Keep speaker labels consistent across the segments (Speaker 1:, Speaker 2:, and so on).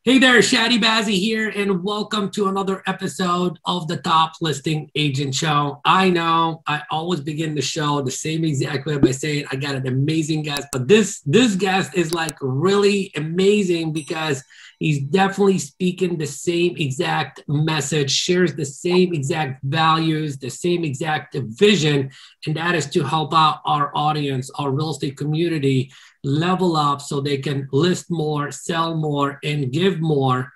Speaker 1: Hey there, Chadi Bazzi here, and welcome to another episode of the Top Listing Agent Show. I know I always begin the show the same exact way by saying I got an amazing guest, but this guest is like really amazing because he's definitely speaking the same exact message, shares the same exact values, the same exact vision, and that is to help out our audience, our real estate community, level up so they can list more, sell more, and give more.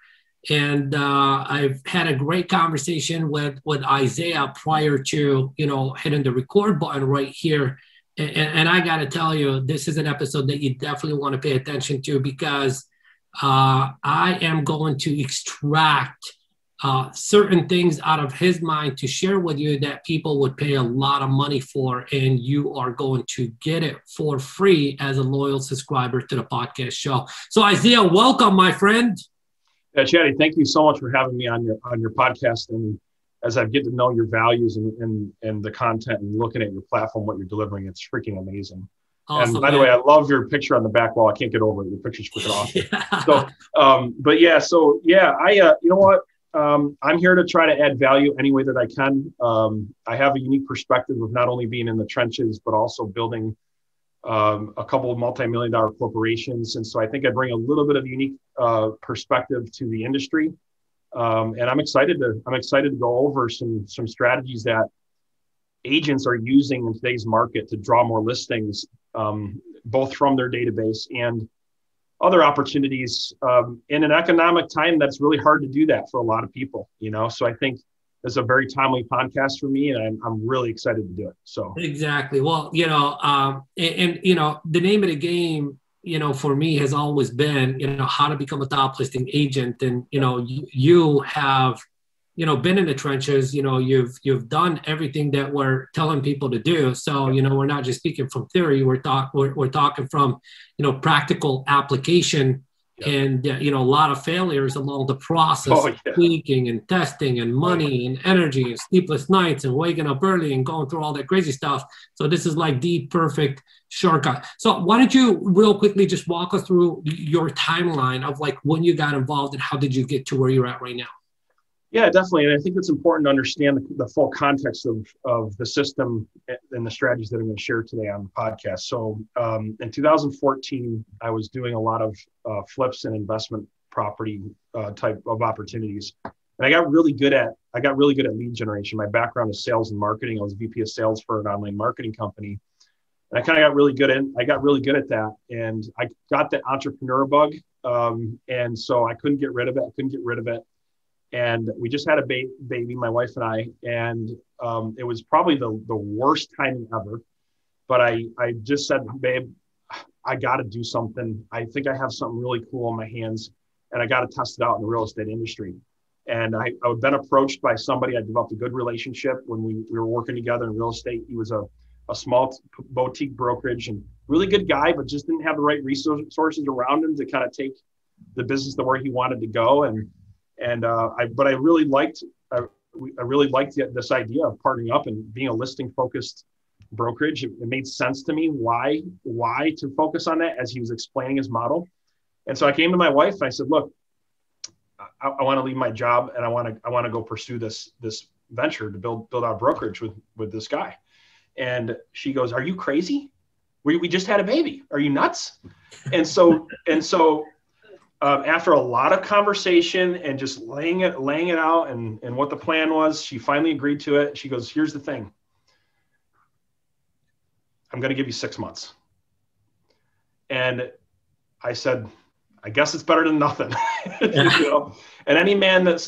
Speaker 1: And I've had a great conversation with Isaiah prior to, hitting the record button right here. And I got to tell you, this is an episode that you definitely want to pay attention to because I am going to extract certain things out of his mind to share with you that people would pay a lot of money for, and you are going to get it for free as a loyal subscriber to the podcast show. So Isaiah, welcome, my friend.
Speaker 2: Yeah, Chadi, thank you so much for having me on your podcast. And as I get to know your values and the content and looking at your platform, what you're delivering, it's freaking amazing. Awesome, and by the way, I love your picture on the back wall. I can't get over it. Your picture's freaking awesome. Yeah. So, you know what? I'm here to try to add value any way that I can. I have a unique perspective of not only being in the trenches, but also building a couple of multi-million-dollar corporations. And so I think I bring a little bit of unique perspective to the industry. And I'm excited to go over some strategies that agents are using in today's market to draw more listings, both from their database and other opportunities in an economic time that's really hard to do that for a lot of people, So I think it's a very timely podcast for me, and I'm really excited to do it. So
Speaker 1: exactly. Well, the name of the game, for me has always been, how to become a top listing agent, and you have been in the trenches, you've done everything that we're telling people to do. So, we're not just speaking from theory, we're talking from, practical application. Yep. And, a lot of failures along the process of tweaking and testing and money and energy and sleepless nights and waking up early and going through all that crazy stuff. So this is like the perfect shortcut. So why don't you real quickly just walk us through your timeline of like when you got involved and how did you get to where you're at right now?
Speaker 2: Yeah, definitely. And I think it's important to understand the full context of the system and the strategies that I'm going to share today on the podcast. So in 2014, I was doing a lot of flips and investment property type of opportunities. And I got really good at lead generation. My background is sales and marketing. I was VP of sales for an online marketing company. And I kind of got really good at that. And I got the entrepreneur bug. And so I couldn't get rid of it. And we just had a baby, my wife and I, and it was probably the worst timing ever. But I just said, babe, I got to do something. I think I have something really cool in my hands, and I got to test it out in the real estate industry. And I had been approached by somebody. I developed a good relationship when we were working together in real estate. He was a small boutique brokerage and really good guy, but just didn't have the right resources around him to kind of take the business to where he wanted to go. I really liked this idea of partnering up and being a listing focused brokerage. It made sense to me why to focus on that as he was explaining his model. And so I came to my wife and I said, look, I want to leave my job and I want to go pursue this venture to build our brokerage with this guy. And she goes, are you crazy? We just had a baby. Are you nuts? And so after a lot of conversation and just laying it out and what the plan was, she finally agreed to it. She goes, here's the thing. I'm going to give you 6 months. And I said, I guess it's better than nothing. And any man that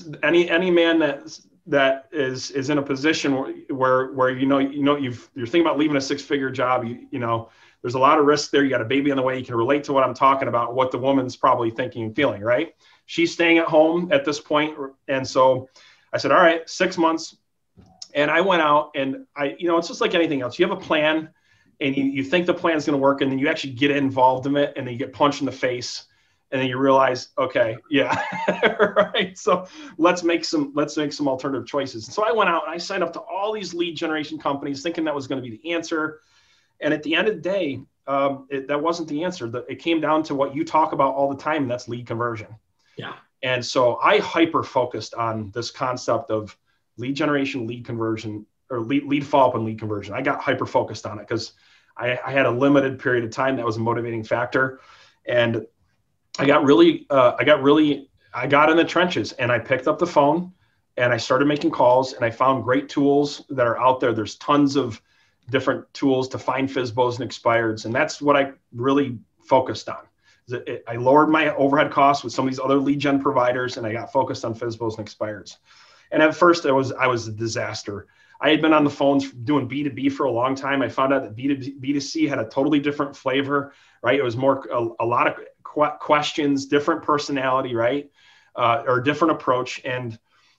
Speaker 2: is in a position where you're thinking about leaving a 6-figure job, there's a lot of risk there. You got a baby on the way. You can relate to what I'm talking about, what the woman's probably thinking and feeling, right? She's staying at home at this point. And so I said, all right, 6 months. And I went out and it's just like anything else. You have a plan and you think the plan is going to work. And then you actually get involved in it and then you get punched in the face. And then you realize, okay, yeah, right. So let's make some alternative choices. And so I went out and I signed up to all these lead generation companies thinking that was going to be the answer. And at the end of the day, that wasn't the answer. It came down to what you talk about all the time, and that's lead conversion.
Speaker 1: Yeah.
Speaker 2: And so I hyper focused on this concept of lead generation, lead conversion, or lead follow-up and lead conversion. I got hyper focused on it because I had a limited period of time. That was a motivating factor. And I got in the trenches, and I picked up the phone and I started making calls, and I found great tools that are out there. There's tons of different tools to find FSBOs and expireds. And that's what I really focused on. I lowered my overhead costs with some of these other lead gen providers, and I got focused on FSBOs and expireds. And at first I was a disaster. I had been on the phones doing B2B for a long time. I found out that B2C had a totally different flavor, right? It was more a lot of questions, different personality, right? Or different approach.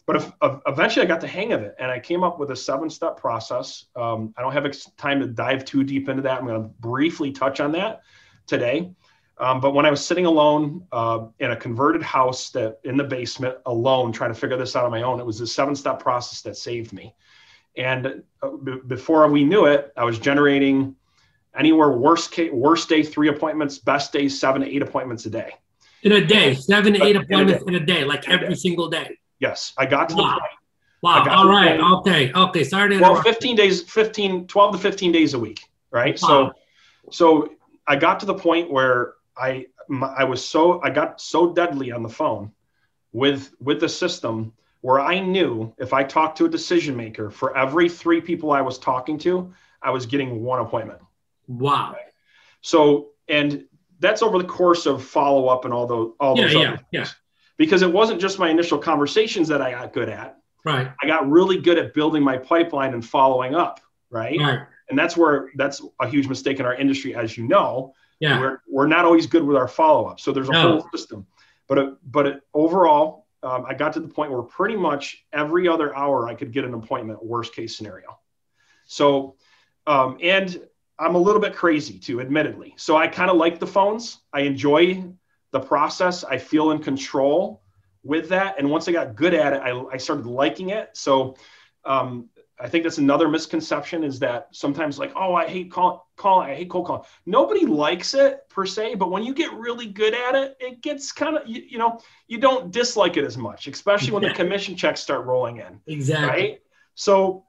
Speaker 2: But eventually I got the hang of it, and I came up with a 7-step process. I don't have time to dive too deep into that. I'm going to briefly touch on that today. But when I was sitting alone in a converted house in the basement alone, trying to figure this out on my own, it was a 7-step process that saved me. And before we knew it, I was generating anywhere worst day 3 appointments, best day 7 to 8 appointments a day.
Speaker 1: In a day, 7 to 8 appointments in a day, like every single day.
Speaker 2: Yes, I got to the point.
Speaker 1: Wow. All right. Okay. Sorry to interrupt.
Speaker 2: 12 to 15 days a week, right? Wow. So I got to the point where I got so deadly on the phone with the system where I knew if I talked to a decision maker, for every 3 people I was talking to, I was getting 1 appointment.
Speaker 1: Wow.
Speaker 2: Right? So, and that's over the course of follow-up and all those other things. Because it wasn't just my initial conversations that I got good at.
Speaker 1: Right.
Speaker 2: I got really good at building my pipeline and following up. Right. And that's a huge mistake in our industry, as you know. Yeah. We're not always good with our follow-up. So there's a whole system. But overall, I got to the point where pretty much every other hour I could get an appointment, worst case scenario. So, and I'm a little bit crazy too, admittedly. So I kind of like the phones. I enjoy the process. I feel in control with that. And once I got good at it, I started liking it. So I think that's another misconception, is that sometimes like, oh, I hate cold calling. Nobody likes it per se, but when you get really good at it, it gets kind of, you don't dislike it as much, especially when the commission checks start rolling in.
Speaker 1: Exactly.
Speaker 2: Right. So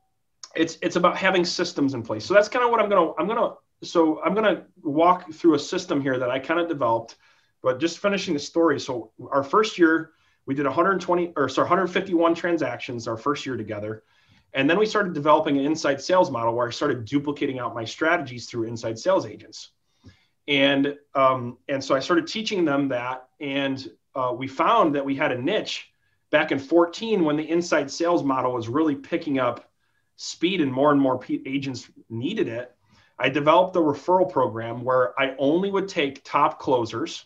Speaker 2: it's about having systems in place. So that's kind of what I'm going to walk through a system here that I kind of developed, but just finishing the story. So our first year we did 151 transactions our first year together. And then we started developing an inside sales model where I started duplicating out my strategies through inside sales agents. And so I started teaching them that. And we found that we had a niche back in 2014 when the inside sales model was really picking up speed and more agents needed it. I developed a referral program where I only would take top closers.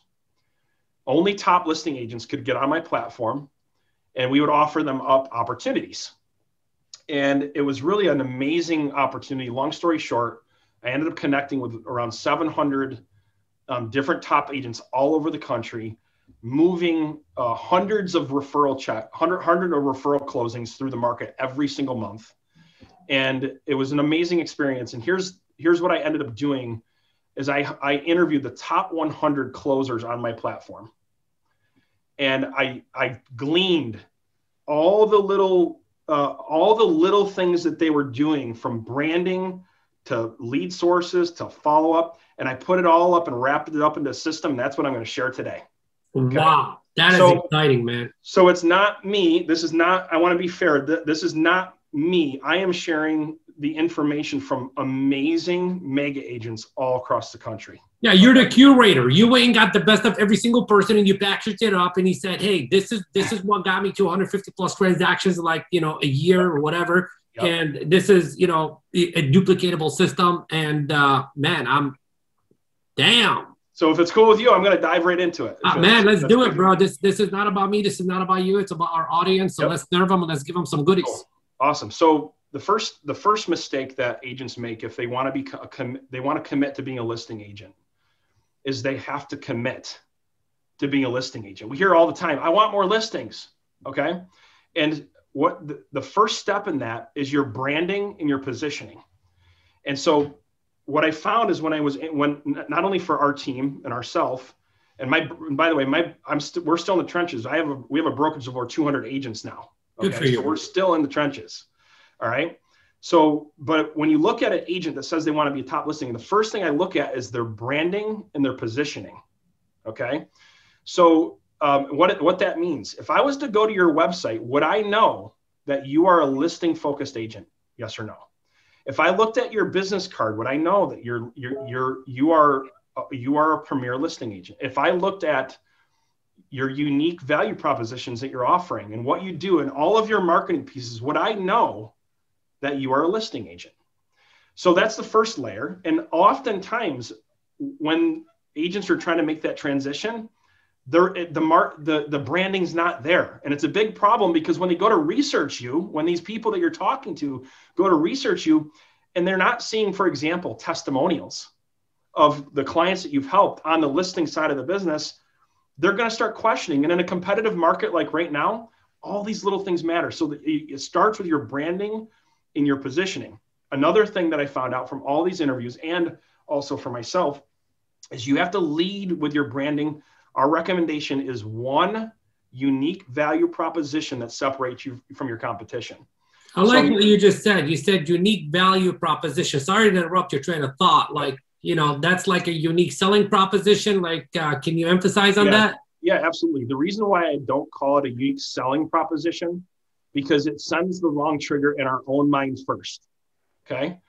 Speaker 2: Only top listing agents could get on my platform, and we would offer them up opportunities. And it was really an amazing opportunity. Long story short, I ended up connecting with around 700 different top agents all over the country, moving hundreds of referral closings through the market every single month. And it was an amazing experience. And here's what I ended up doing is I interviewed the top 100 closers on my platform. And I gleaned all the little things that they were doing, from branding to lead sources to follow up. And I put it all up and wrapped it up into a system. That's what I'm going to share today.
Speaker 1: Okay? Wow. That is exciting, man.
Speaker 2: So it's not me. I want to be fair. This is not me. I am sharing the information from amazing mega agents all across the country.
Speaker 1: Yeah, you're the curator. You went and got the best of every single person, and you packaged it up, and he said, hey, this is what got me to 150 plus transactions in like, a year or whatever. Yep. And this is, a duplicatable system. And man, damn.
Speaker 2: So if it's cool with you, I'm going to dive right into it.
Speaker 1: Man, let's do it, bro. This is not about me. This is not about you. It's about our audience. So let's nerve them and let's give them some goodies.
Speaker 2: Cool. Awesome. So the first mistake that agents make if they want to commit to being a listing agent is they have to commit to being a listing agent. We hear all the time, I want more listings. Okay. And what the first step in that is your branding and your positioning. And so what I found is when not only for our team and ourselves, And by the way, we're still in the trenches. We have a brokerage of over 200 agents now.
Speaker 1: Okay? Good for you.
Speaker 2: So we're still in the trenches. All right. So, but when you look at an agent that says they want to be a top listing, the first thing I look at is their branding and their positioning. Okay. So what that means, if I was to go to your website, would I know that you are a listing focused agent? Yes or no? If I looked at your business card, would I know that you are a premier listing agent? If I looked at your unique value propositions that you're offering and what you do and all of your marketing pieces, would I know that you are a listing agent? So that's the first layer. And oftentimes when agents are trying to make that transition, the branding's not there. And it's a big problem because when they go to research you, when these people that you're talking to go to research you, and they're not seeing, for example, testimonials of the clients that you've helped on the listing side of the business, they're going to start questioning. And in a competitive market like right now, all these little things matter. So it starts with your branding and your positioning. Another thing that I found out from all these interviews and also for myself is you have to lead with your branding. Our recommendation is one unique value proposition that separates you from your competition.
Speaker 1: I like what you just said. You said unique value proposition. Sorry to interrupt your train of thought. Like, that's like a unique selling proposition. Like, can you emphasize on that?
Speaker 2: Yeah, absolutely. The reason why I don't call it a unique selling proposition, because it sends the wrong trigger in our own minds first. Okay.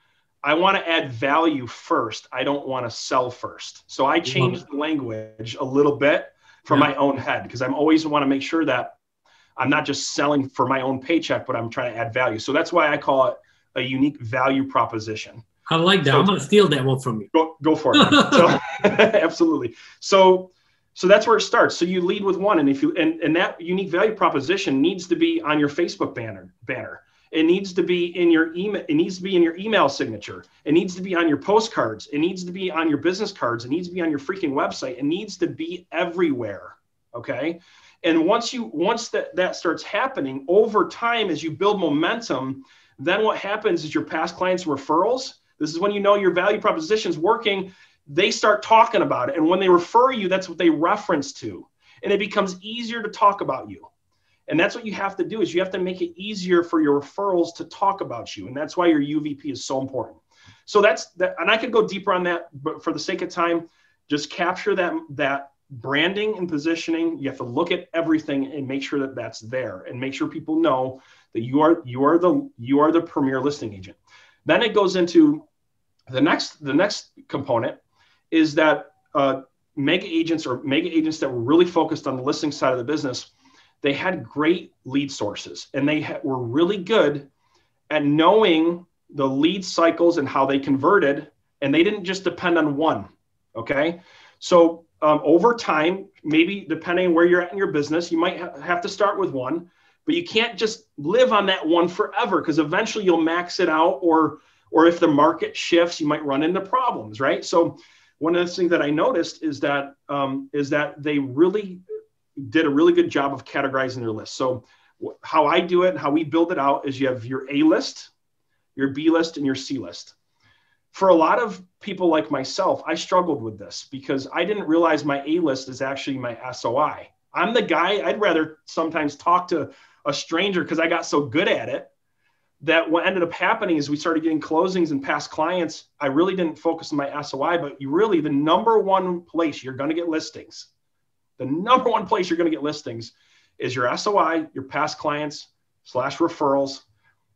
Speaker 2: I want to add value first. I don't want to sell first. So I changed the language a little bit for my own head because I'm always want to make sure that I'm not just selling for my own paycheck, but I'm trying to add value. So that's why I call it a unique value proposition.
Speaker 1: I like that. I'm going to steal that one from you.
Speaker 2: Go for it. So, absolutely. So that's where it starts. So you lead with one. And and that unique value proposition needs to be on your Facebook banner. It needs to be in your email. It needs to be in your email signature. It needs to be on your postcards. It needs to be on your business cards. It needs to be on your freaking website. It needs to be everywhere. Okay. And once that starts happening over time, as you build momentum, then what happens is your past clients' referrals. This is when you know your value proposition is working. They start talking about it. And when they refer you, that's what they reference to. And it becomes easier to talk about you. And that's what you have to do is you have to make it easier for your referrals to talk about you. And that's why your UVP is so important. So that's that. And I could go deeper on that, but for the sake of time, just capture that branding and positioning. You have to look at everything and make sure that that's there and make sure people know that you are the premier listing agent. Then it goes into the next component is that mega agents that were really focused on the listing side of the business, they had great lead sources and they were really good at knowing the lead cycles and how they converted, and they didn't just depend on one. Okay. So over time, maybe depending on where you're at in your business, you might have to start with one, but you can't just live on that one forever because eventually you'll max it out, or if the market shifts, you might run into problems, right? So one of the things that I noticed is that they really did a really good job of categorizing their list. So how I do it and how we build it out is you have your A list, your B list, and your C list. For a lot of people like myself, I struggled with this because I didn't realize my A list is actually my SOI. I'm the guy, I'd rather sometimes talk to a stranger because I got so good at it that what ended up happening is we started getting closings and past clients. I really didn't focus on my SOI, but the number one place you're going to get listings, the number one place you're going to get listings is your SOI, your past clients / referrals,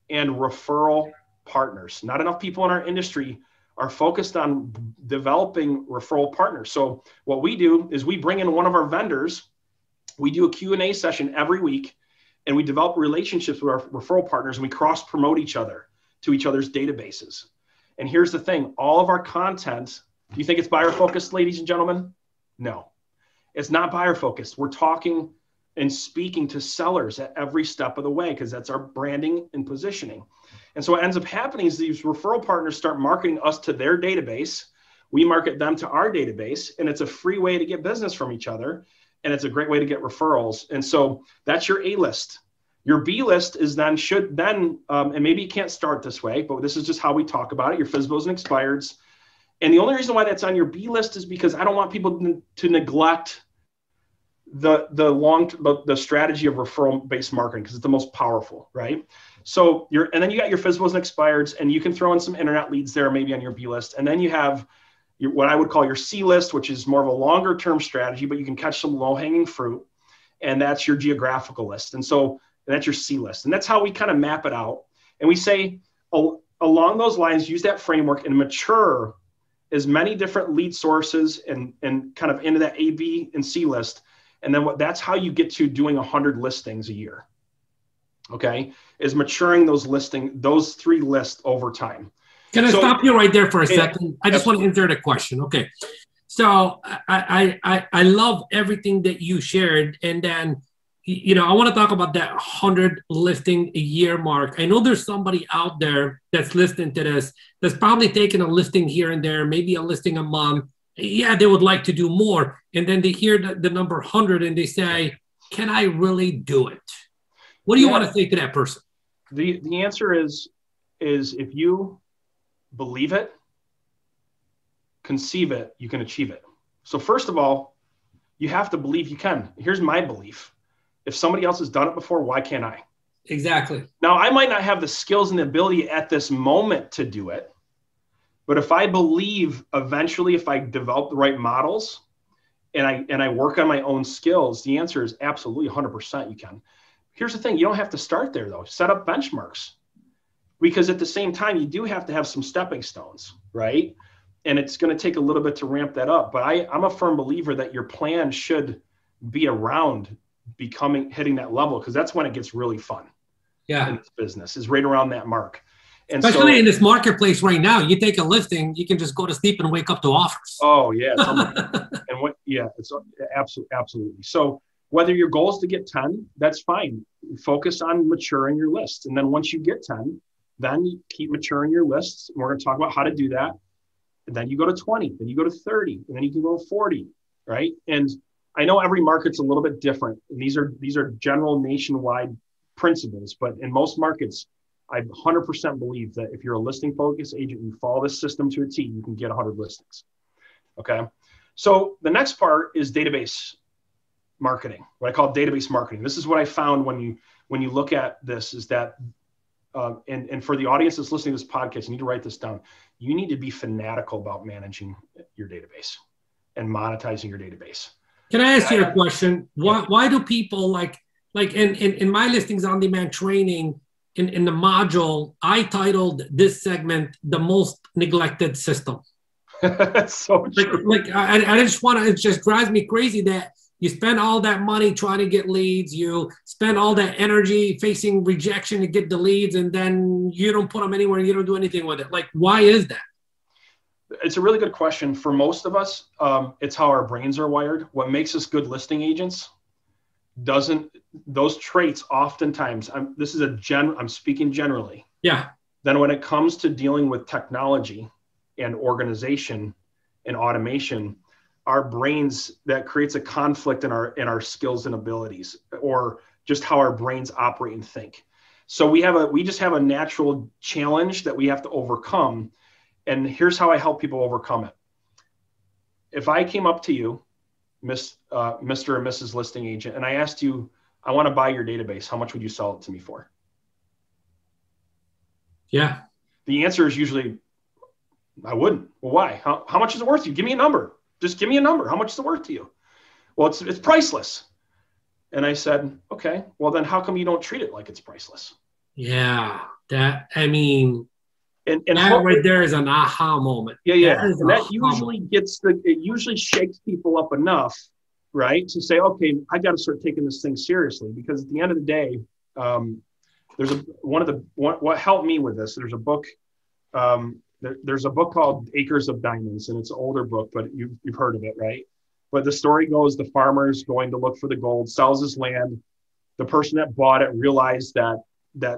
Speaker 2: and referral partners. Not enough people in our industry are focused on developing referral partners. So what we do is we bring in one of our vendors, we do a Q&A session every week, and we develop relationships with our referral partners, and we cross promote each other to each other's databases. And here's the thing, all of our content, do you think it's buyer focused, ladies and gentlemen? No, it's not buyer focused. We're talking and speaking to sellers at every step of the way because that's our branding and positioning. And so what ends up happening is these referral partners start marketing us to their database. We market them to our database, and it's a free way to get business from each other. And it's a great way to get referrals. And so that's your A list. Your B list is then and maybe you can't start this way, but this is just how we talk about it, your FSBOs and expireds. And the only reason why that's on your B list is because I don't want people to neglect the strategy of referral-based marketing, because it's the most powerful, right? So and then you got your physicals and expireds, and you can throw in some internet leads there, maybe on your B list. And then you have what I would call your C list, which is more of a longer term strategy, but you can catch some low hanging fruit. And that's your geographical list. And so that's your C list. And that's how we kind of map it out. And we say along those lines, use that framework and mature as many different lead sources and kind of into that A, B, and C list. And then that's how you get to doing 100 listings a year. Okay, is maturing those 3 lists over time.
Speaker 1: Can I stop you right there for a second? I just want to insert a question. Okay, so I love everything that you shared, and then I want to talk about that 100 listing a year mark. I know there's somebody out there that's listening to this that's probably taking a listing here and there, maybe a listing a month. Yeah, they would like to do more, and then they hear the number 100 and they say, "Can I really do it?" What do you want to say to that person?
Speaker 2: The answer is if you believe it, conceive it, you can achieve it. So first of all, you have to believe you can. Here's my belief. If somebody else has done it before, why can't I?
Speaker 1: Exactly.
Speaker 2: Now, I might not have the skills and the ability at this moment to do it, but if I believe eventually, if I develop the right models and I work on my own skills, the answer is absolutely 100% you can. Here's the thing. You don't have to start there, though. Set up benchmarks, because at the same time, you do have to have some stepping stones, right? And it's going to take a little bit to ramp that up. But I'm a firm believer that your plan should be around hitting that level, because that's when it gets really fun.
Speaker 1: Yeah.
Speaker 2: In this business is right around that mark. And
Speaker 1: especially in this marketplace right now, you take a listing, you can just go to sleep and wake up to offers.
Speaker 2: Oh, yeah. It's absolutely. So whether your goal is to get 10, that's fine. Focus on maturing your list. And then once you get 10, then you keep maturing your lists. And we're going to talk about how to do that. And then you go to 20, then you go to 30, and then you can go to 40, right? And I know every market's a little bit different. And these are general nationwide principles, but in most markets, I 100% believe that if you're a listing focused agent, you follow this system to a T, you can get 100 listings. Okay. So the next part is database marketing, what I call database marketing. This is what I found when you look at this is that, and for the audience that's listening to this podcast, you need to write this down. You need to be fanatical about managing your database and monetizing your database.
Speaker 1: Can I ask you a question? Why do people like in my listings on demand training in the module, I titled this segment "The Most Neglected System."
Speaker 2: That's so true.
Speaker 1: I just want to. It just drives me crazy that you spend all that money trying to get leads, you spend all that energy facing rejection to get the leads, and then you don't put them anywhere and you don't do anything with it. Like, why is that?
Speaker 2: It's a really good question. For most of us, it's how our brains are wired. What makes us good listing agents those traits oftentimes, I'm speaking generally. Yeah. Then when it comes to dealing with technology and organization and automation, our brains, that creates a conflict in our skills and abilities, or just how our brains operate and think. So we just have a natural challenge that we have to overcome. And here's how I help people overcome it. If I came up to you, Mr. or Mrs. Listing Agent, and I asked you, I want to buy your database, how much would you sell it to me for? Yeah. The answer is usually, I wouldn't. Well, why? How much is it worth to you? Give me a number. Just give me a number. How much is it worth to you? Well, it's priceless. And I said, okay, well then how come you don't treat it like it's priceless? Yeah. And that right there is an aha moment. Yeah. And that usually shakes people up enough, right, to say, okay, I got to start taking this thing seriously, because at the end of the day, what helped me with this, there's a book called Acres of Diamonds, and it's an older book, but you've heard of it, right? But the story goes, the farmer's going to look for the gold, sells his land. The person that bought it realized that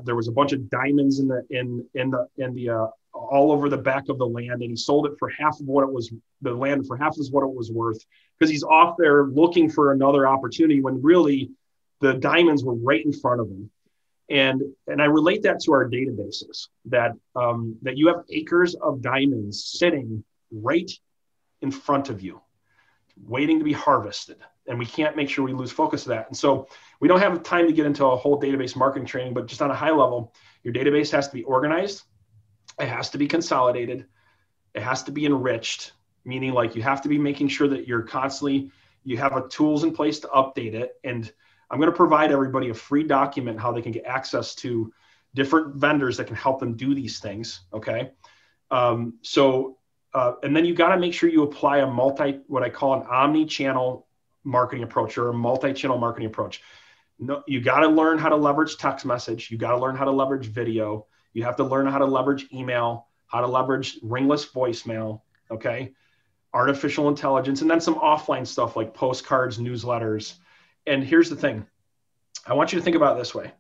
Speaker 2: there was a bunch of diamonds in the all over the back of the land, and he sold it for half of what it was. The land for half is what it was worth, because he's off there looking for another opportunity when really the diamonds were right in front of him. And I relate that to our databases, that you have acres of diamonds sitting right in front of you. waiting to be harvested. And we can't make sure we lose focus of that. And so we don't have time to get into a whole database marketing training, but just on a high level, your database has to be organized. It has to be consolidated. It has to be enriched, meaning like you have to be making sure that you're constantly, you have a tools in place to update it. And I'm going to provide everybody a free document how they can get access to different vendors that can help them do these things. Okay. And then you got to make sure you apply a what I call an omni-channel marketing approach or a multi-channel marketing approach. No, you got to learn how to leverage text message. You got to learn how to leverage video. You have to learn how to leverage email, how to leverage ringless voicemail. Okay. Artificial intelligence, and then some offline stuff like postcards, newsletters. And here's the thing. I want you to think about it this way.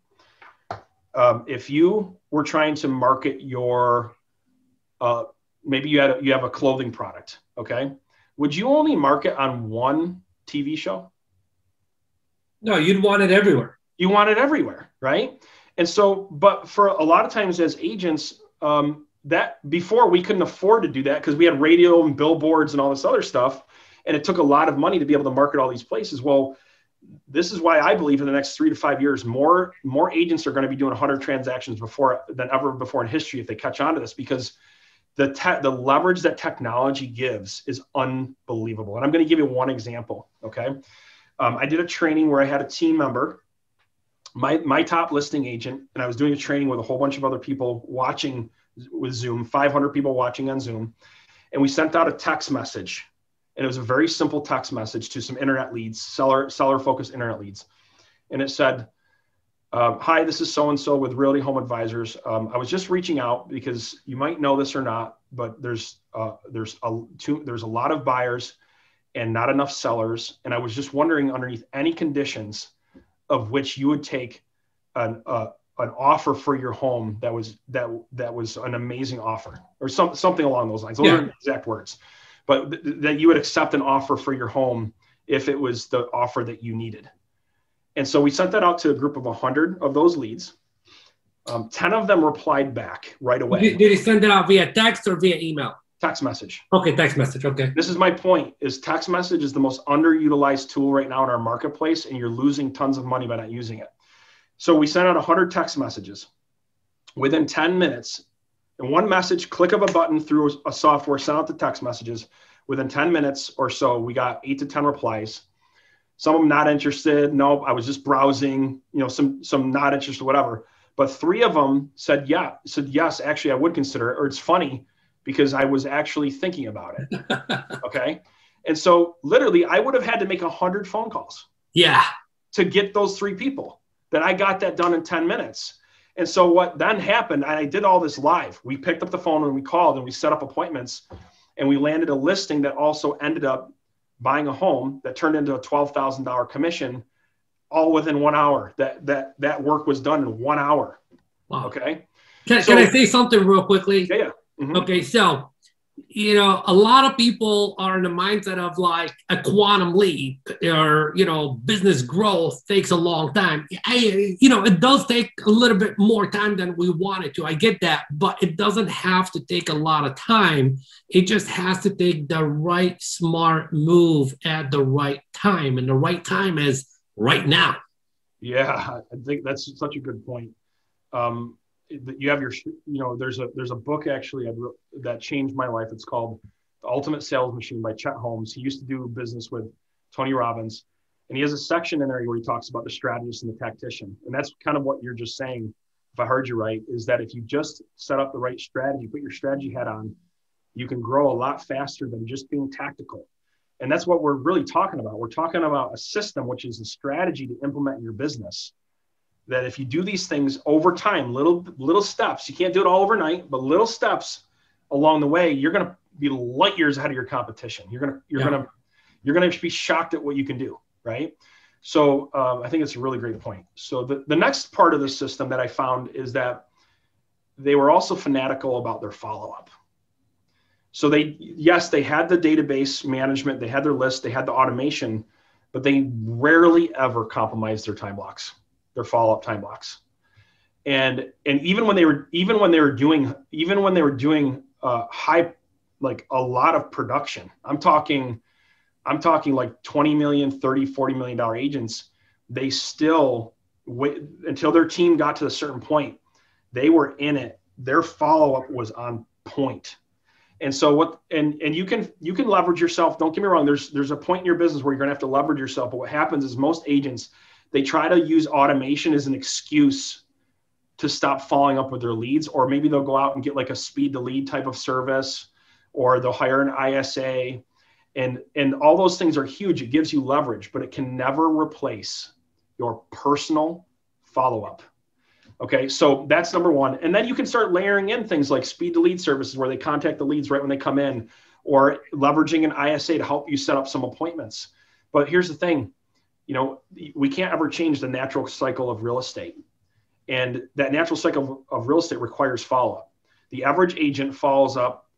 Speaker 2: If you were trying to market your, maybe you have a clothing product. Okay. Would you only market on one TV show?
Speaker 1: No, you'd want it everywhere.
Speaker 2: You want it everywhere, right? And so, but for a lot of times as agents, that before we couldn't afford to do that because we had radio and billboards and all this other stuff. And it took a lot of money to be able to market all these places. Well, this is why I believe in the next 3 to 5 years, more agents are going to be doing 100 transactions than ever before in history if they catch on to this, because the leverage that technology gives is unbelievable. And I'm going to give you one example. Okay. I did a training where I had a team member, my top listing agent, and I was doing a training with a whole bunch of other people watching with Zoom, 500 people watching on Zoom. And we sent out a text message, and it was a very simple text message to some internet leads, seller focused internet leads. And it said, hi, this is so-and-so with Realty Home Advisors. I was just reaching out because you might know this or not, but there's a lot of buyers and not enough sellers. And I was just wondering underneath any conditions of which you would take an offer for your home that was an amazing offer, or something along those lines. Those aren't exact words, but that you would accept an offer for your home if it was the offer that you needed. And so we sent that out to a group of 100 of those leads. 10 of them replied back right away.
Speaker 1: Did you send it out via text or via email?
Speaker 2: Text message.
Speaker 1: Okay, text message. Okay.
Speaker 2: This is my point, is text message is the most underutilized tool right now in our marketplace, and you're losing tons of money by not using it. So we sent out 100 text messages. Within 10 minutes, in one message, click of a button through a software, sent out the text messages. Within 10 minutes or so, we got 8 to 10 replies. Some of them not interested. No, I was just browsing, some not interested, whatever. But 3 of them said yes, actually I would consider it, or it's funny because I was actually thinking about it. Okay. And so literally I would have had to make 100 phone calls.
Speaker 1: Yeah.
Speaker 2: To get those 3 people. That I got that done in 10 minutes. And so what then happened, and I did all this live. We picked up the phone and we called and we set up appointments, and we landed a listing that also ended up buying a home that turned into a $12,000 commission all within 1 hour. That work was done in 1 hour.
Speaker 1: Wow.
Speaker 2: Okay.
Speaker 1: Can I say something real quickly?
Speaker 2: Yeah. Mm-hmm.
Speaker 1: Okay. So, a lot of people are in the mindset of like a quantum leap, or, business growth takes a long time. It does take a little bit more time than we want it to. I get that, but it doesn't have to take a lot of time. It just has to take the right smart move at the right time. And the right time is right now.
Speaker 2: Yeah, I think that's such a good point. You have there's a book actually that changed my life. It's called The Ultimate Sales Machine by Chet Holmes. He used to do business with Tony Robbins, and he has a section in there where he talks about the strategist and the tactician. And that's kind of what you're just saying, if I heard you right, is that if you just set up the right strategy, put your strategy hat on, you can grow a lot faster than just being tactical. And that's what we're really talking about. We're talking about a system, which is a strategy to implement in your business. That if you do these things over time, little steps, you can't do it all overnight, but little steps along the way, you're going to be light years ahead of your competition. You're going to be shocked at what you can do, right? So I think it's a really great point. So the next part of the system that I found is that they were also fanatical about their follow-up. So they had the database management, they had their list, they had the automation, but they rarely ever compromised their time blocks. Their follow-up time blocks, and even when they were doing high, like a lot of production, I'm talking I'm talking like 20 million, 30, $40 million agents, they still wait until their team got to a certain point. They were in it. Their follow-up was on point. And so you can leverage yourself. Don't get me wrong. There's a point in your business where you're going to have to leverage yourself. But what happens is most agents, they try to use automation as an excuse to stop following up with their leads, or maybe they'll go out and get like a speed to lead type of service, or they'll hire an ISA. And all those things are huge. It gives you leverage, but it can never replace your personal follow-up. Okay, so that's number one. And then you can start layering in things like speed to lead services where they contact the leads right when they come in, or leveraging an ISA to help you set up some appointments. But here's the thing, we can't ever change the natural cycle of real estate. And that natural cycle of real estate requires follow-up. The average agent follows up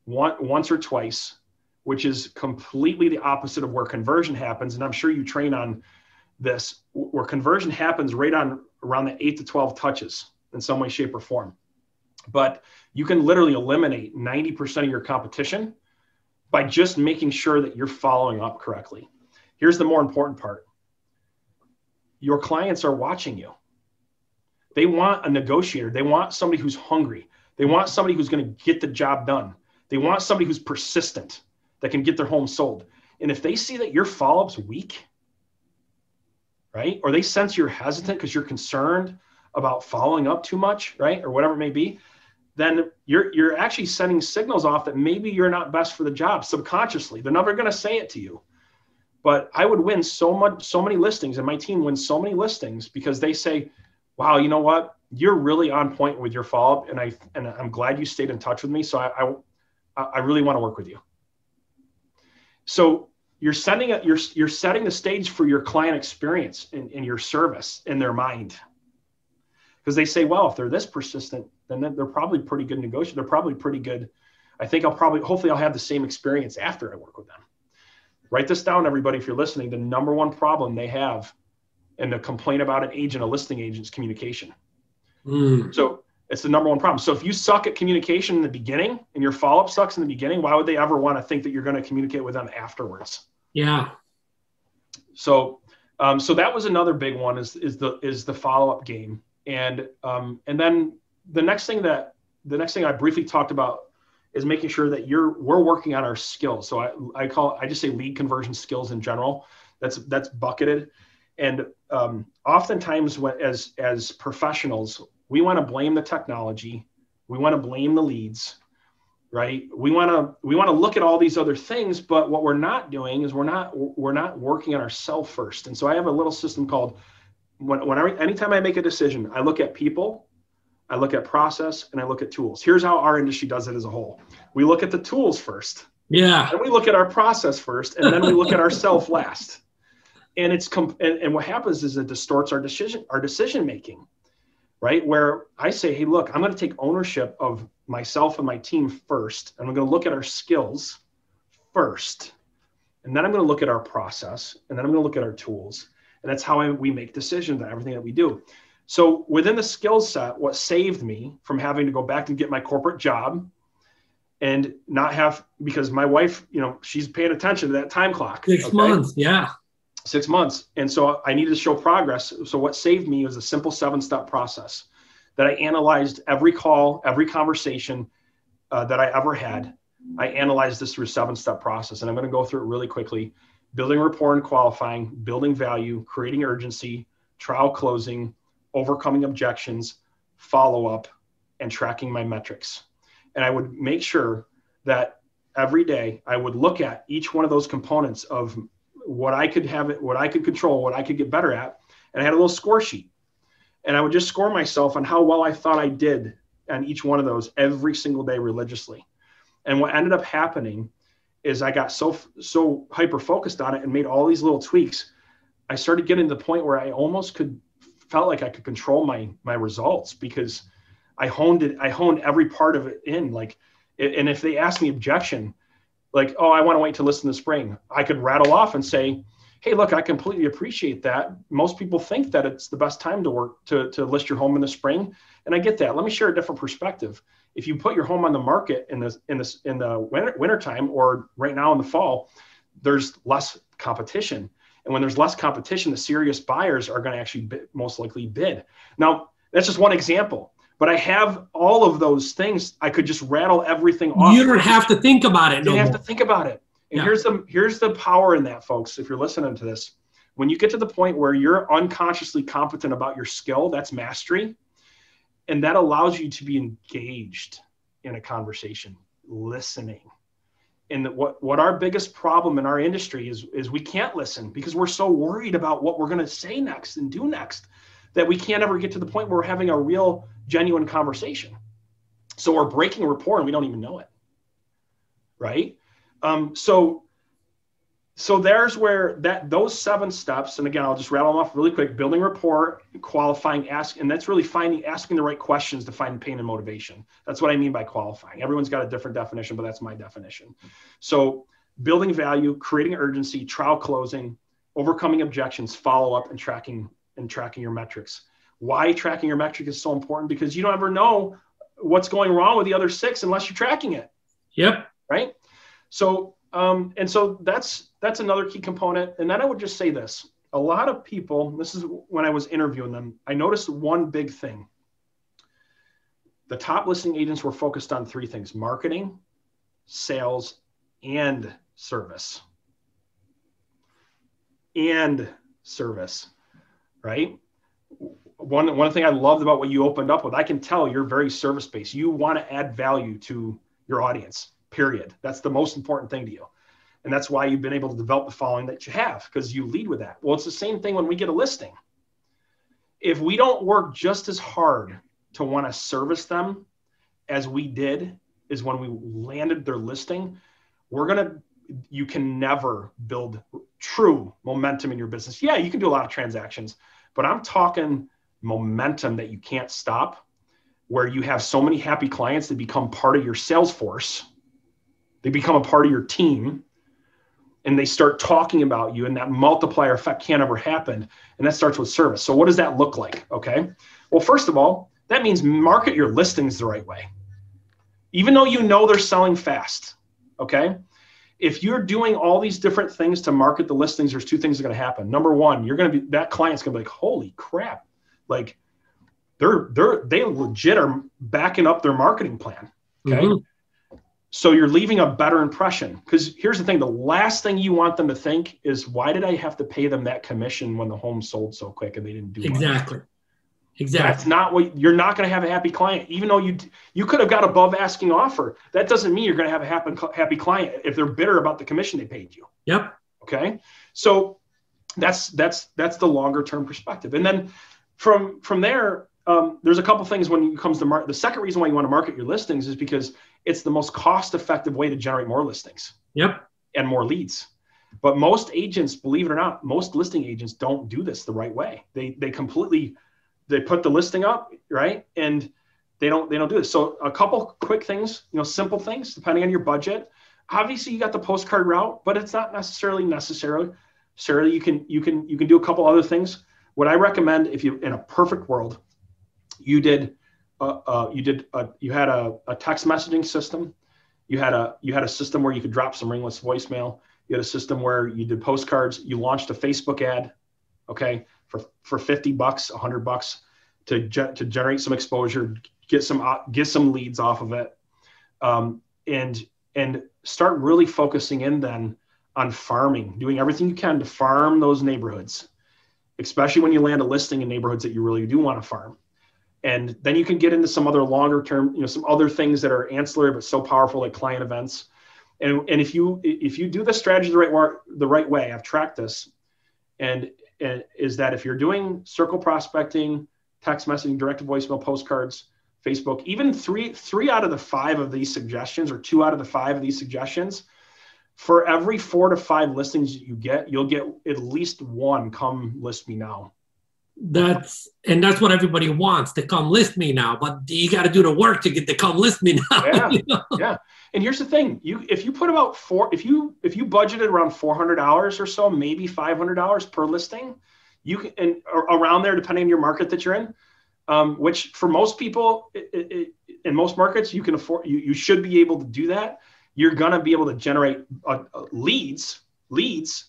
Speaker 2: once or twice, which is completely the opposite of where conversion happens. And I'm sure you train on this, where conversion happens right on around the 8 to 12 touches in some way, shape, or form. But you can literally eliminate 90% of your competition by just making sure that you're following up correctly. Here's the more important part. Your clients are watching you. They want a negotiator. They want somebody who's hungry. They want somebody who's going to get the job done. They want somebody who's persistent, that can get their home sold. And if they see that your follow-up's weak, right? Or they sense you're hesitant because you're concerned about following up too much, right? Or whatever it may be, then you're actually sending signals off that maybe you're not best for the job subconsciously. They're never going to say it to you. But I would win so many listings, and my team wins so many listings because they say, wow, you know what? You're really on point with your follow-up, and I'm glad you stayed in touch with me. So I really want to work with you. So you're setting the stage for your client experience in your service in their mind. Because they say, well, if they're this persistent, then they're probably pretty good negotiators. They're probably pretty good. I think hopefully I'll have the same experience after I work with them. Write this down, everybody, if you're listening. The number one problem they have and the complaint about a listing agent is communication. So it's the number one problem. So if you suck at communication in the beginning and your follow-up sucks in the beginning, why would they ever want to think that you're going to communicate with them afterwards?
Speaker 1: Yeah. So
Speaker 2: that was another big one is the follow-up game. And then the next thing I briefly talked about is making sure that we're working on our skills. So I just say lead conversion skills in general. That's bucketed. And oftentimes as professionals, we want to blame the technology. We want to blame the leads, right? We want to look at all these other things, but what we're not doing is we're not working on ourselves first. And so I have a little system called anytime I make a decision, I look at people, I look at process, and I look at tools. Here's how our industry does it as a whole. We look at the tools first.
Speaker 1: Yeah.
Speaker 2: Then we look at our process first, and then we look at ourselves last. And and what happens is it distorts our decision making, right? Where I say, hey, look, I'm going to take ownership of myself and my team first, and I'm going to look at our skills first, and then I'm going to look at our process, and then I'm going to look at our tools, and that's how we make decisions on everything that we do. So within the skill set, what saved me from having to go back and get my corporate job and not have, because my wife, she's paying attention to that time clock.
Speaker 1: 6 months. Yeah.
Speaker 2: 6 months. And so I needed to show progress. So what saved me was a simple 7-step process that I analyzed every call, every conversation that I ever had. I analyzed this through a 7-step process, and I'm going to go through it really quickly. Building rapport and qualifying, building value, creating urgency, trial closing, overcoming objections, follow-up, and tracking my metrics. And I would make sure that every day I would look at each one of those components of what I could have, what I could control, what I could get better at. And I had a little score sheet. And I would just score myself on how well I thought I did on each one of those every single day religiously. And what ended up happening is I got so hyper-focused on it and made all these little tweaks. I started getting to the point where I almost felt like I could control my results because I honed every part of it in. And if they asked me objection, like, oh, I want to wait to listen in the spring, I could rattle off and say, hey, look, I completely appreciate that. Most people think that it's the best time to list your home in the spring. And I get that. Let me share a different perspective. If you put your home on the market in the wintertime or right now in the fall, there's less competition. And when there's less competition, the serious buyers are going to actually most likely bid. Now, that's just one example, but I have all of those things. I could just rattle everything off.
Speaker 1: You don't have to think about it.
Speaker 2: You don't have to think about it. And here's the power in that, folks. If you're listening to this, when you get to the point where you're unconsciously competent about your skill, that's mastery. And that allows you to be engaged in a conversation, listening. And what our biggest problem in our industry is we can't listen because we're so worried about what we're going to say next and do next that we can't ever get to the point where we're having a real, genuine conversation. So we're breaking rapport and we don't even know it, right? So there's where those 7 steps, and again, I'll just rattle them off really quick: building rapport, qualifying, and that's really asking the right questions to find pain and motivation. That's what I mean by qualifying. Everyone's got a different definition, but that's my definition. So building value, creating urgency, trial closing, overcoming objections, follow up, and tracking your metrics. Why tracking your metric is so important? Because you don't ever know what's going wrong with the other 6 unless you're tracking it.
Speaker 1: Yep.
Speaker 2: Right. So, and so that's another key component. And then I would just say this: a lot of people, this is when I was interviewing them, I noticed one big thing. The top listing agents were focused on 3 things: marketing, sales, and service. Right? One thing I loved about what you opened up with, I can tell you're very service-based. You want to add value to your audience, period. That's the most important thing to you. And that's why you've been able to develop the following that you have, because you lead with that. Well, it's the same thing when we get a listing. If we don't work just as hard to want to service them as we did is when we landed their listing, you can never build true momentum in your business. Yeah, you can do a lot of transactions, but I'm talking momentum that you can't stop, where you have so many happy clients that become part of your sales force. They become a part of your team, and they start talking about you, and that multiplier effect can't ever happen. And that starts with service. So what does that look like? Okay. Well, first of all, that means market your listings the right way, even though you know they're selling fast. Okay. If you're doing all these different things to market the listings, there's 2 things that are going to happen. Number one, that client's going to be like, holy crap. Like they legit are backing up their marketing plan. Okay. Mm-hmm. So you're leaving a better impression, because here's the thing. The last thing you want them to think is, why did I have to pay them that commission when the home sold so quick and they didn't do
Speaker 1: exactly.
Speaker 2: Much?
Speaker 1: Exactly.
Speaker 2: That's not what you're not going to have a happy client, even though you could have got above asking offer. That doesn't mean you're going to have a happy client if they're bitter about the commission they paid you.
Speaker 1: Yep.
Speaker 2: Okay. So that's the longer term perspective. And then from there, there's a couple things when it comes to the second reason why you want to market your listings is because it's the most cost-effective way to generate more listings.
Speaker 1: Yep.
Speaker 2: And more leads. But most agents, believe it or not, most listing agents don't do this the right way. They put the listing up, right? And they don't do this. So a couple quick things, simple things, depending on your budget. Obviously you got the postcard route, but it's not necessarily necessary. You can do a couple other things. What I recommend, if you, in a perfect world, you had a text messaging system. You had a system where you could drop some ringless voicemail. You had a system where you did postcards. You launched a Facebook ad, okay, for $50, $100 to generate some exposure, get some leads off of it, and start really focusing in then on farming, doing everything you can to farm those neighborhoods, especially when you land a listing in neighborhoods that you really do want to farm. And then you can get into some other longer term, some other things that are ancillary but so powerful, like client events. And if you do the strategy the right way, I've tracked this, and is that if you're doing circle prospecting, text messaging, direct to voicemail, postcards, Facebook, even three out of the 5 of these suggestions, or 2 out of the 5 of these suggestions, for every 4 to 5 listings you'll get at least 1 come list me now.
Speaker 1: That's what everybody wants, to come list me now, but you got to do the work to get to come list me now.
Speaker 2: Yeah. Yeah. And here's the thing, if you put about if you budgeted around $400 or so, maybe $500 per listing, you can, and around there, depending on your market that you're in, which for most people in most markets, you can afford, you should be able to do that. You're going to be able to generate leads leads,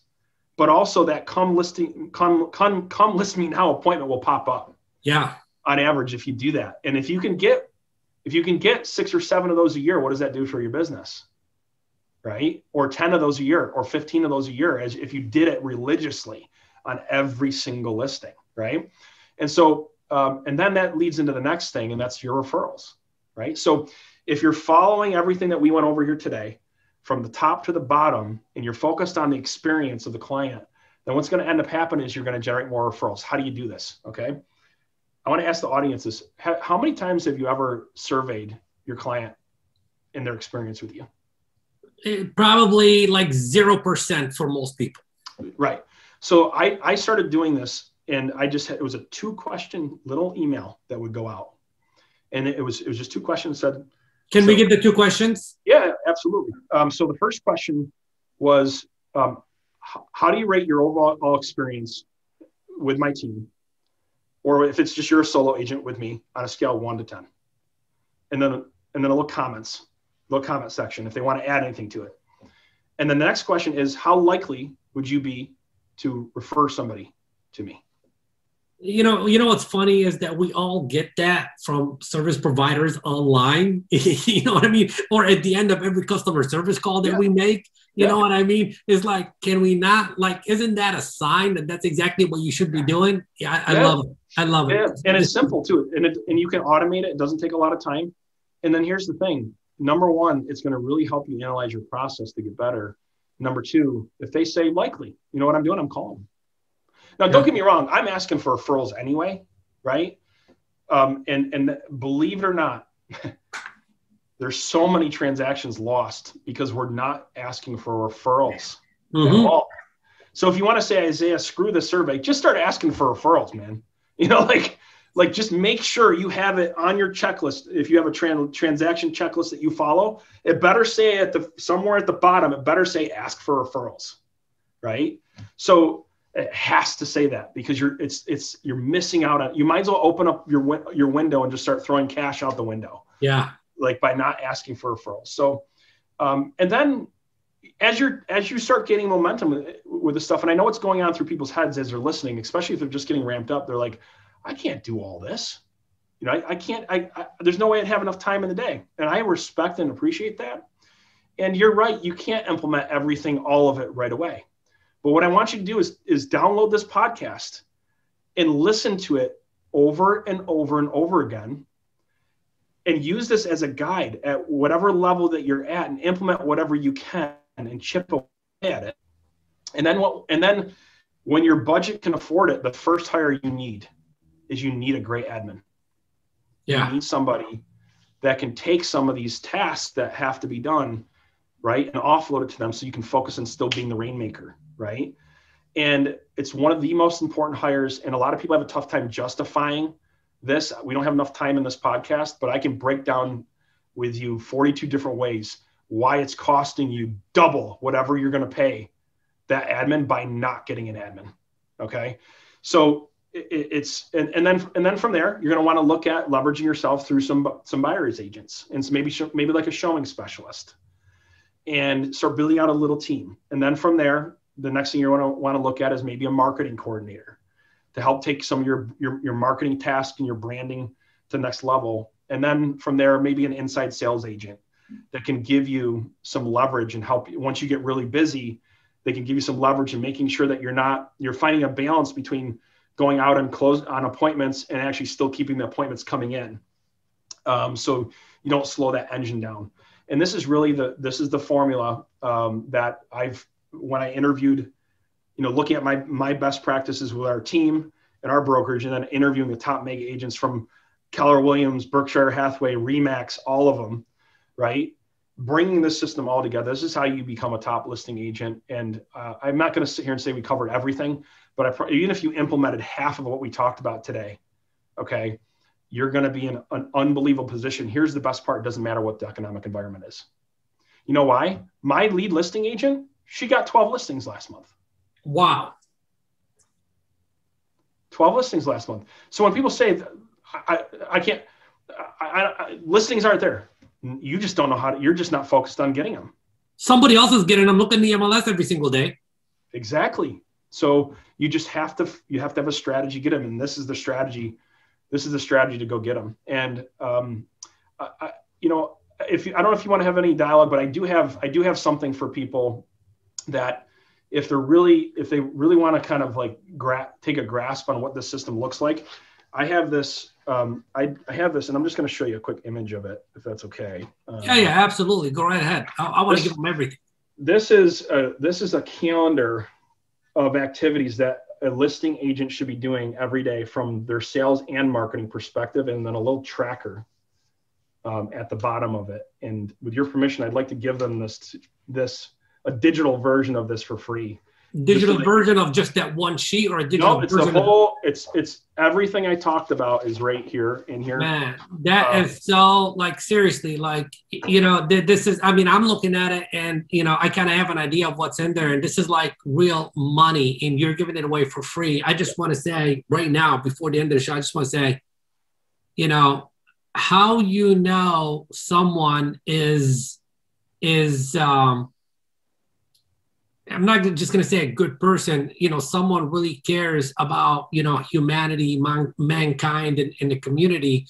Speaker 2: but also that come list me now appointment will pop up.
Speaker 1: Yeah.
Speaker 2: On average, if you do that. And if you can get 6 or 7 of those a year, what does that do for your business? Right? Or 10 of those a year, or 15 of those a year, as if you did it religiously on every single listing, right? And so, and then that leads into the next thing, and that's your referrals, right? So if you're following everything that we went over here today, from the top to the bottom, and you're focused on the experience of the client, then what's going to end up happening is you're going to generate more referrals. How do you do this? Okay. I want to ask the audience this. How many times have you ever surveyed your client in their experience with you?
Speaker 1: Probably like 0% for most people.
Speaker 2: Right. So I started doing this, and it was a 2-question little email that would go out. And it was just 2 questions. Can
Speaker 1: we get the 2 questions?
Speaker 2: Yeah, absolutely. So the first question was, how do you rate your overall experience with my team? Or if it's just you're a solo agent with me, on a scale of 1 to 10. And then a little comment section if they want to add anything to it. And then the next question is, how likely would you be to refer somebody to me?
Speaker 1: You know what's funny is that we all get that from service providers online. You know what I mean? Or at the end of every customer service call that we make, you know what I mean? It's like, can we not, isn't that a sign that that's exactly what you should be doing? Yeah, I love it. I love it.
Speaker 2: And it's simple too. And you can automate it. It doesn't take a lot of time. And then here's the thing. Number 1, it's going to really help you analyze your process to get better. Number 2, if they say likely, you know what I'm doing? I'm calling them. Now, don't get me wrong. I'm asking for referrals anyway, right? And believe it or not, there's so many transactions lost because we're not asking for referrals at all. So if you want to say, Isaiah, screw the survey, just start asking for referrals, man. You know, like just make sure you have it on your checklist. If you have a transaction checklist that you follow, it better say somewhere at the bottom, it better say ask for referrals, right? So it has to say that, because you're missing out on. You might as well open up your window and just start throwing cash out the window.
Speaker 1: Yeah,
Speaker 2: like by not asking for referrals. So, and then as you start getting momentum with this stuff, and I know what's going on through people's heads as they're listening, especially if they're just getting ramped up. They're like, I can't do all this. You know, I can't. There's no way I'd have enough time in the day, and I respect and appreciate that. And you're right. You can't implement everything, all of it right away. But what I want you to do is download this podcast and listen to it over and over and over again, and use this as a guide at whatever level that you're at, and implement whatever you can and chip away at it. And then when your budget can afford it, the first hire you need a great admin.
Speaker 1: Yeah.
Speaker 2: You need somebody that can take some of these tasks that have to be done, right, and offload it to them so you can focus on still being the rainmaker. Right. And it's one of the most important hires. And a lot of people have a tough time justifying this. We don't have enough time in this podcast, but I can break down with you 42 different ways why it's costing you double whatever you're going to pay that admin by not getting an admin. Okay. So and then from there, you're going to want to look at leveraging yourself through some buyer's agents, and maybe like a showing specialist, and start building out a little team. And then from there, the next thing you want to look at is maybe a marketing coordinator to help take some of your marketing tasks and your branding to the next level. And then from there, maybe an inside sales agent that can give you some leverage and help you. Once you get really busy, they can give you some leverage and making sure that you're finding a balance between going out and close on appointments and actually still keeping the appointments coming in. So you don't slow that engine down. And this is really the formula that when I interviewed, looking at my best practices with our team and our brokerage, and then interviewing the top mega agents from Keller Williams, Berkshire Hathaway, Remax, all of them, right? Bringing this system all together. This is how you become a top listing agent. And I'm not going to sit here and say we covered everything, but even if you implemented half of what we talked about today, okay, you're going to be in an unbelievable position. Here's the best part. It doesn't matter what the economic environment is. You know why? My lead listing agent, she got 12 listings last month.
Speaker 1: Wow.
Speaker 2: 12 listings last month. So when people say, I can't, listings aren't there. You just don't know you're just not focused on getting them.
Speaker 1: Somebody else is getting them. Look at the MLS every single day.
Speaker 2: Exactly. So you just have to have a strategy to get them. And this is the strategy. This is the strategy to go get them. And, you know, I don't know if you want to have any dialogue, but I do have something for people that if they really want to kind of like take a grasp on what this system looks like. I have this, I have this, and I'm just going to show you a quick image of it, if that's okay.
Speaker 1: Yeah, absolutely. Go right ahead. I want to give them everything.
Speaker 2: This is a calendar of activities that a listing agent should be doing every day from their sales and marketing perspective, and then a little tracker at the bottom of it. And with your permission, I'd like to give them a digital version of this for free.
Speaker 1: Digital version of just that one sheet, or a digital
Speaker 2: it's
Speaker 1: version?
Speaker 2: The whole, it's everything I talked about is right here in here.
Speaker 1: Man, that is so, like, seriously, like, you know, this is, I mean, I'm looking at it and, you know, I kind of have an idea of what's in there, and this is like real money and you're giving it away for free. I just want to say right now, before the end of the show, I just want to say, you know, how you know someone is I'm not just going to say a good person, you know, someone really cares about, you know, humanity, mankind, and in the community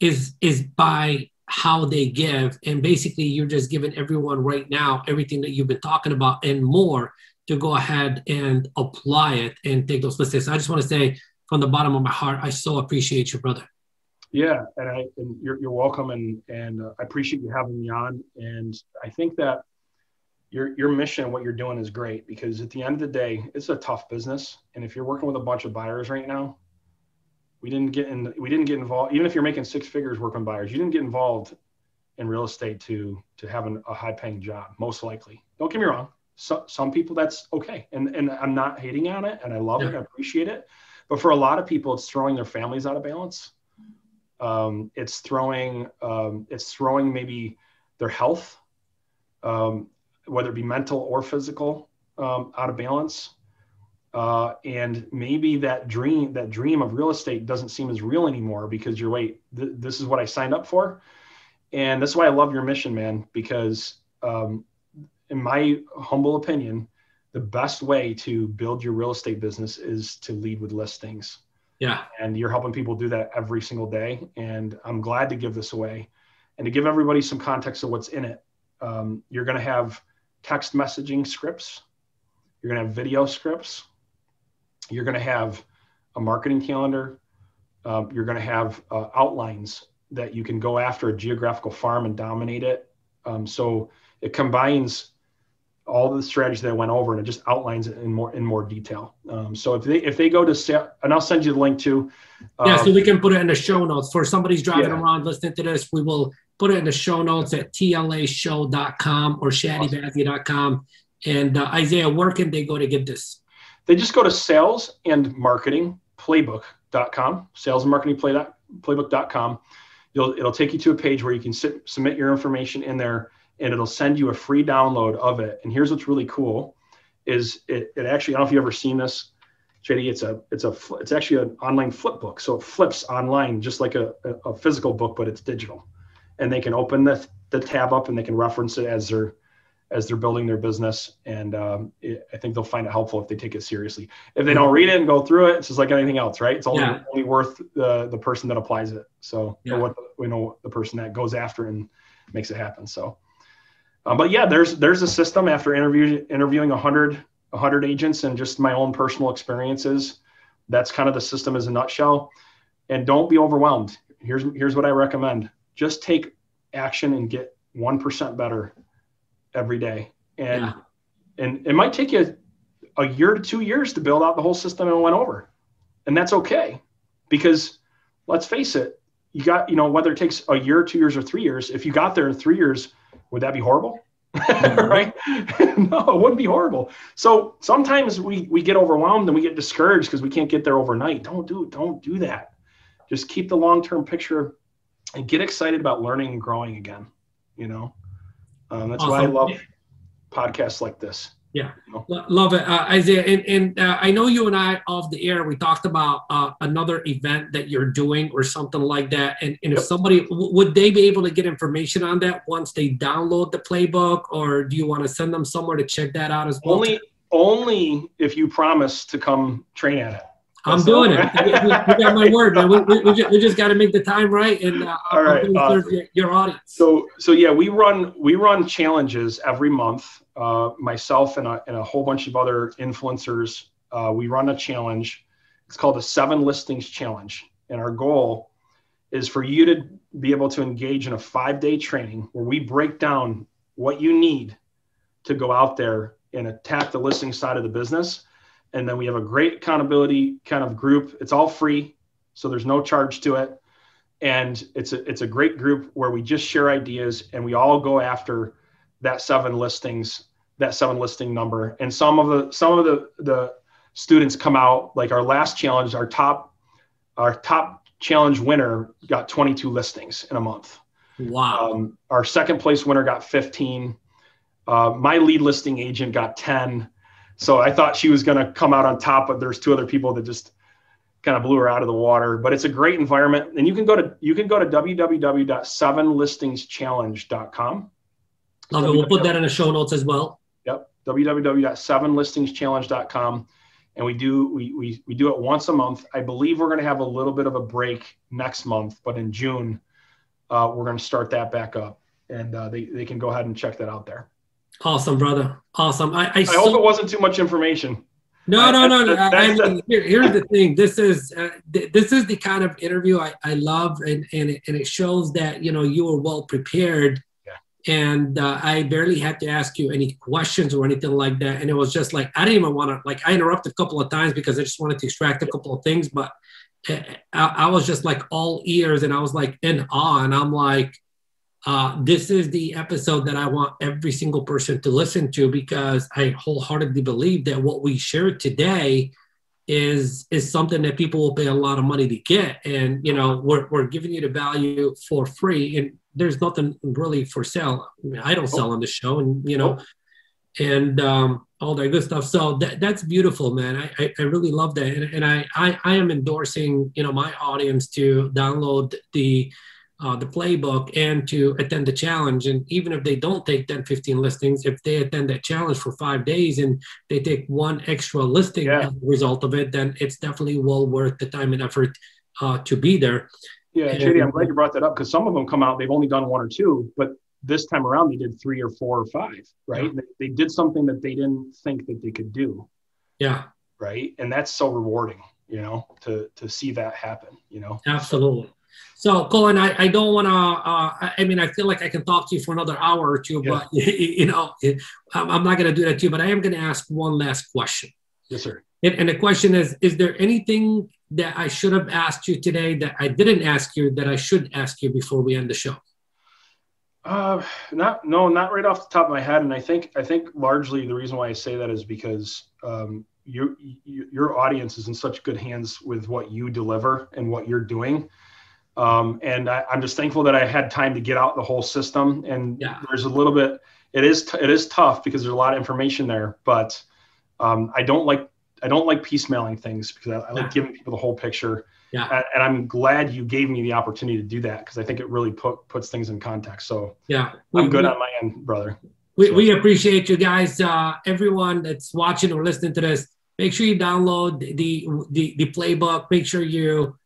Speaker 1: is by how they give. And basically you're just giving everyone right now everything that you've been talking about and more to go ahead and apply it and take those listings. I just want to say from the bottom of my heart, I so appreciate you, brother.
Speaker 2: Yeah, and you're welcome, and I appreciate you having me on. And I think that your mission, what you're doing, is great, because at the end of the day, it's a tough business. And if you're working with a bunch of buyers right now, we didn't get involved. Even if you're making six figures working buyers, you didn't get involved in real estate to have a high paying job, most likely. Don't get me wrong. Some people, that's okay. And I'm not hating on it, and I love it. I appreciate it. But for a lot of people, it's throwing their families out of balance. It's throwing maybe their health, whether it be mental or physical, out of balance. And maybe that dream of real estate doesn't seem as real anymore, because this is what I signed up for. And that's why I love your mission, man, because in my humble opinion, the best way to build your real estate business is to lead with listings.
Speaker 1: Yeah.
Speaker 2: And you're helping people do that every single day. And I'm glad to give this away and to give everybody some context of what's in it. You're going to have text messaging scripts. You're going to have video scripts. You're going to have a marketing calendar. You're going to have outlines that you can go after a geographical farm and dominate it. So it combines all the strategies that I went over, and it just outlines it in more detail. So if they go to, and I'll send you the link too.
Speaker 1: So we can put it in the show notes for somebody's driving around listening to this. We will put it in the show notes at tlashow.com or chadibazzi.com. And Isaiah, where can they go to get this?
Speaker 2: They just go to salesandmarketingplaybook.com, salesandmarketingplaybook.com. It'll take you to a page where you can submit your information in there, and it'll send you a free download of it. And here's what's really cool is it actually, I don't know if you've ever seen this, JD, it's actually an online flip book. So it flips online just like a physical book, but it's digital. And they can open the tab up and they can reference it as they're building their business. And I think they'll find it helpful if they take it seriously. If they don't read it and go through it, it's just like anything else, right? It's only worth the person that applies it. So we know the person that goes after and makes it happen. So, but yeah, there's a system after interviewing 100 agents and just my own personal experiences. That's kind of the system as a nutshell. And don't be overwhelmed. Here's what I recommend. Just take action and get 1% better every day. And it might take you a year to 2 years to build out the whole system and went over. And that's okay, because let's face it, you got, whether it takes a year, 2 years, or 3 years, if you got there in 3 years, would that be horrible? Right? No, it wouldn't be horrible. So sometimes we get overwhelmed and we get discouraged because we can't get there overnight. Don't do that. Just keep the long-term picture and get excited about learning and growing again. That's why I love podcasts like this.
Speaker 1: Yeah, love it, Isaiah. And I know you and I off the air, we talked about another event that you're doing or something like that. And if somebody, would they be able to get information on that once they download the playbook, or do you want to send them somewhere to check that out as well?
Speaker 2: only if you promise to come train at it.
Speaker 1: I'm doing it. You got my word, man. We just got to make the time right, and
Speaker 2: all right,
Speaker 1: I'm going to serve your audience.
Speaker 2: So yeah, we run challenges every month. Myself and a whole bunch of other influencers, we run a challenge. It's called the 7 Listings Challenge, and our goal is for you to be able to engage in a 5-day training where we break down what you need to go out there and attack the listing side of the business. And then we have a great accountability kind of group. It's all free, so there's no charge to it. And it's a great group where we just share ideas and we all go after that 7 listings, that 7 listing number. And some of the students come out, like our last challenge, our top challenge winner got 22 listings in a month.
Speaker 1: Wow.
Speaker 2: Our second place winner got 15. My lead listing agent got 10. So I thought she was going to come out on top, but there's 2 other people that just kind of blew her out of the water. But it's a great environment, and you can go to www.7listingschallenge.com.
Speaker 1: Love it. We'll put that in the show notes as well.
Speaker 2: Yep, www.7listingschallenge.com, and we do it once a month. I believe we're going to have a little bit of a break next month, but in June we're going to start that back up, and they can go ahead and check that out there. Awesome,
Speaker 1: brother. Awesome. I
Speaker 2: hope it wasn't too much information.
Speaker 1: No. I mean, here's the thing. This is the kind of interview I love, and it shows that you were well prepared.
Speaker 2: Yeah.
Speaker 1: And I barely had to ask you any questions or anything like that. And it was just like I didn't even want to I interrupted a couple of times because I just wanted to extract a couple of things, but I was just like all ears, and I was like in awe, and I'm like, this is the episode that I want every single person to listen to, because I wholeheartedly believe that what we shared today is something that people will pay a lot of money to get. And, we're giving you the value for free, and there's nothing really for sale. I mean, I don't sell on the show, and, and all that good stuff. So that's beautiful, man. I really love that. And I am endorsing, my audience to download the playbook and to attend the challenge. And even if they don't take 10, 15 listings, if they attend that challenge for 5 days and they take 1 extra listing as a result of it, then it's definitely well worth the time and effort to be there.
Speaker 2: Yeah, Chadi, I'm glad you brought that up, because some of them come out, they've only done 1 or 2, but this time around they did 3 or 4 or 5, right? Yeah. They did something that they didn't think that they could do.
Speaker 1: Yeah.
Speaker 2: Right. And that's so rewarding, to see that happen,
Speaker 1: Absolutely. So, Colin, I don't want to, I feel like I can talk to you for another hour or 2, but, I'm not going to do that to you, but I am going to ask one last question.
Speaker 2: Yes, sir.
Speaker 1: And the question is there anything that I should have asked you today that I didn't ask you that I should ask you before we end the show?
Speaker 2: Not right off the top of my head. And I think largely the reason why I say that is because your audience is in such good hands with what you deliver and what you're doing. And I'm just thankful that I had time to get out the whole system. And there's a little bit, it is tough because there's a lot of information there, but I don't like piecemealing things, because I like giving people the whole picture. Yeah. And I'm glad you gave me the opportunity to do that, because I think it really puts things in context. So I'm good on my end, brother.
Speaker 1: We appreciate you guys. Everyone that's watching or listening to this, make sure you download the playbook. Make sure you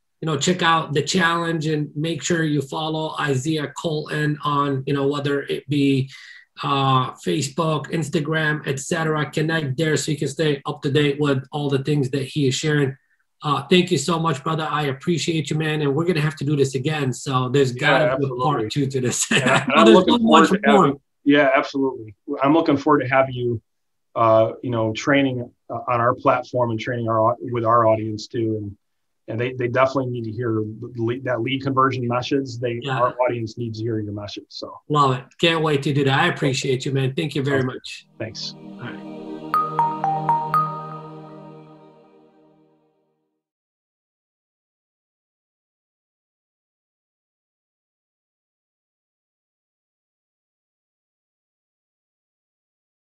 Speaker 1: check out the challenge, and make sure you follow Isaiah Colton on, whether it be Facebook, Instagram, etc. Connect there so you can stay up to date with all the things that he is sharing. Thank you so much, brother. I appreciate you, man. And we're going to have to do this again. So there's got to be a part 2 to this.
Speaker 2: I'm looking forward to having, absolutely. I'm looking forward to have you, training on our platform and training with our audience too. And they definitely need to hear that lead conversion message. Our audience needs to hear your message. So
Speaker 1: love it. Can't wait to do that. I appreciate you, man. Thank you very much.
Speaker 2: Thanks.
Speaker 1: All right.